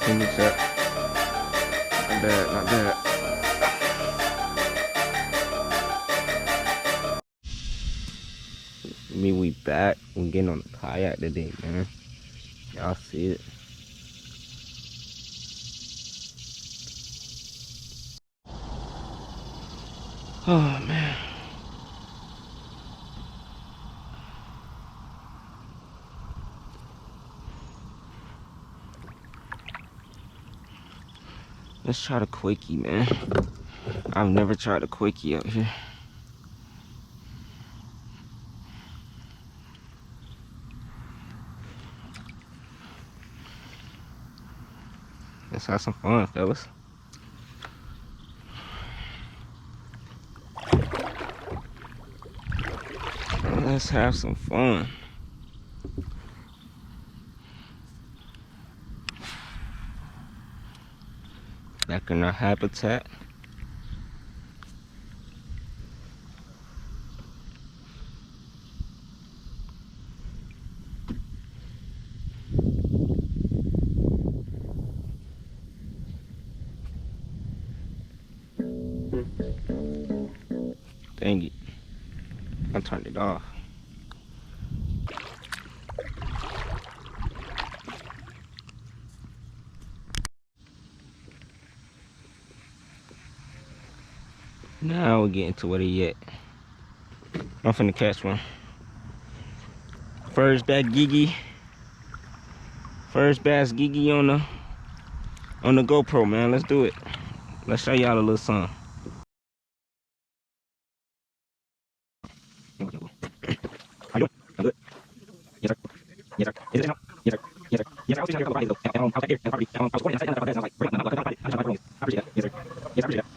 Can you check? Not bad, not bad. Me, we back. We getting on the kayak today, man. Y'all see it. Oh, man. Let's try the quickie, man. I've never tried a quickie out here. Let's have some fun, fellas. Let's have some fun. Back in our habitat. Dang it. I turned it off. Now we're getting to where he at. I'm finna catch one. First bass Gigi. First bass Gigi on the GoPro, man. Let's do it. Let's show y'all a little something. How you doing? I'm good. Yes, sir. Yes, sir. Is it now? Yes, sir. Yes, sir. Yes, sir. I was fishing out here a couple of days ago. I was back here and I was recording inside and I was like, bring up, I appreciate that. Yes, sir. Yes, I appreciate that.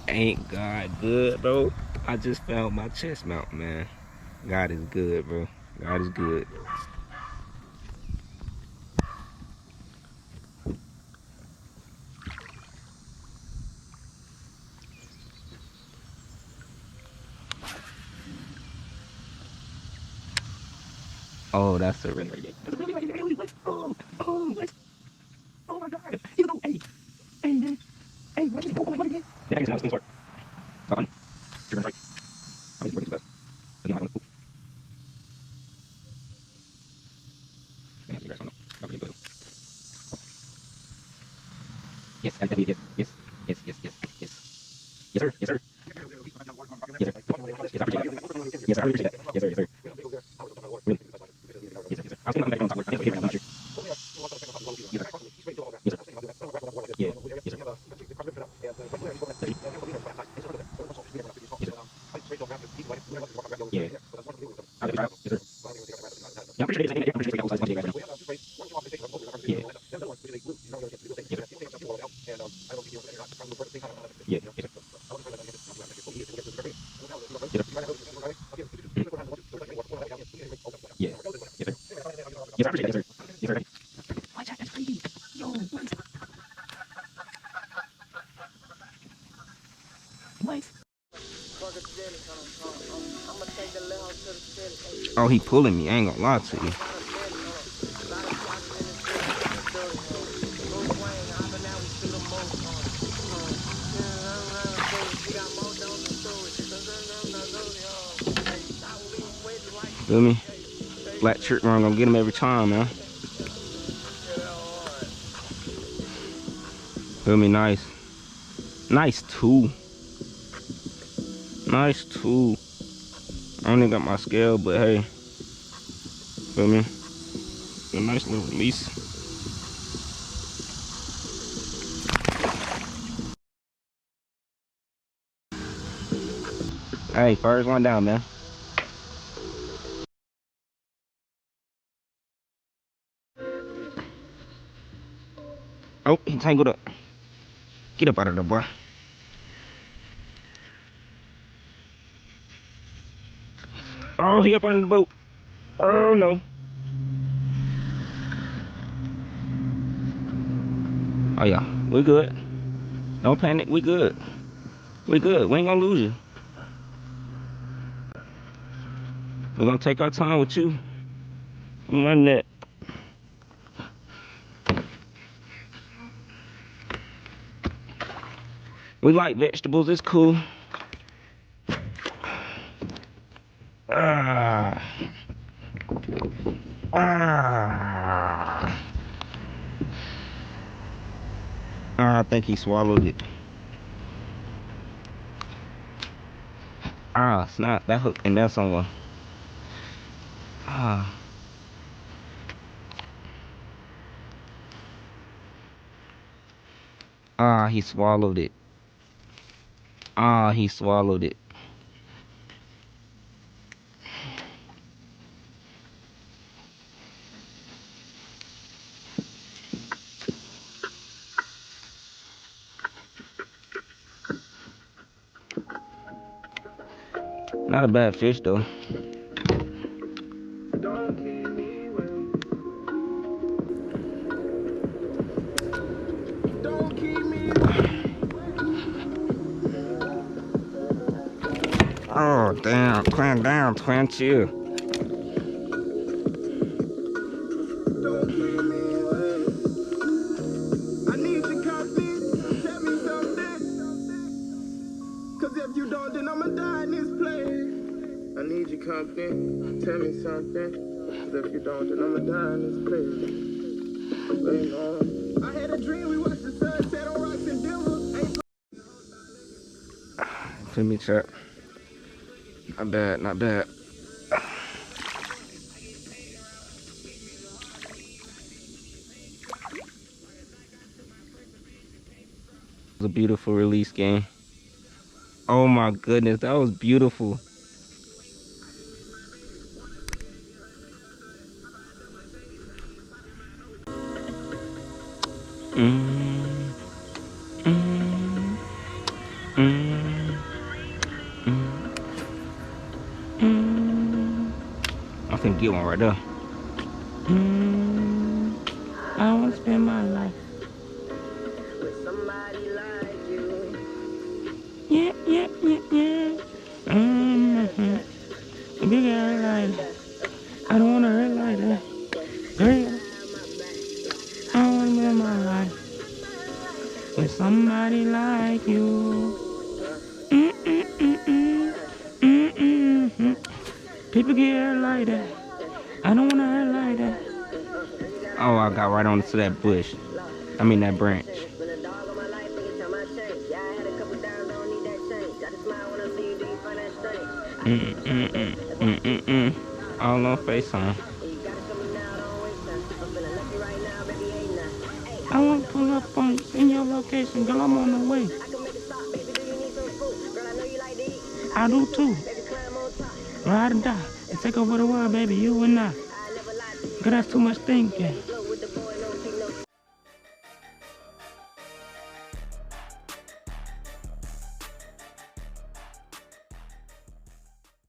Ain't God good, bro? I just found my chest mount, man. God is good, bro. God is good. Oh, that's a really good. Oh, oh, oh my God. Hey, man. Hey, what is it? Yeah, I guess it's on. You're right. I was working to that. Doesn't have one. Yes, yes, yes, yes, yes, yes, yes, yes. Yes, sir. Yes, sir. Yes, sir. Yes, I appreciate that. Yes, sir. I really appreciate that. Yes, sir. Yes, sir. Really? Yes, sir. Yes, sir. I was thinking about the next one. I'm not sure. Yes, sir. Yes, sir. Yeah. Yes, sir. Yeah. I'll try. Yes, sir. Yeah, I'm pretty sure I'm pretty sure all sides you guys right now. Yeah. Yes, sir. Yeah. Yes, sir. Yes, sir. Yeah. Yes, sir. Yes, I appreciate it. Yes, sir. Yes, sir. Why, Jack? That's crazy. Yo, what? What? Oh, he pulling me. I ain't gonna lie to you. Feel me? Black shirt run gonna get him every time, man. Feel me? Nice. Nice too. Nice too. I only got my scale, but hey. Feel me? A nice little release. Hey, first one down, man. Oh, he tangled up. Get up out of there, boy. Oh, he up under the boat. Oh, no. Oh, yeah. We good. Don't panic. We good. We good. We ain't gonna lose you. We're gonna take our time with you. I'm running that. We like vegetables. It's cool. Ah. Ah. I think he swallowed it. Ah, snap. That hook in there somewhere. Ah. Ah, he swallowed it. Ah, he swallowed it. Not a bad fish though. Oh damn, climb down, twin, chill. I need your confidence, tell me something. Cause if you don't, then I'ma die in this place. I need your confidence, tell me something. Cause if you don't, then I'ma die in this place. Wait, no. I had a dream, we watched the sunset on rocks and Denver. Let me check. Not bad, not bad. It was a beautiful release game. Oh my goodness, that was beautiful. Mm, mm, mm, mm, mm. I can get one right there. I want to spend my life With somebody like you. yeah, yeah, yeah, yeah. Big ass like that. I don't wanna hurt like that. Girl, I wanna live my life with somebody like you. Mm-mm-mm-mm. Mm-mm-mm. People get hurt like that. I don't wanna hurt like that. Oh, I got right onto that bush. I mean that branch. Mm-mm-mm. All on FaceTime. I want to pull up on in your location, girl. I'm on the way. I do too. Ride or die and take over the world, baby. You and I. Girl, that's too much thinking.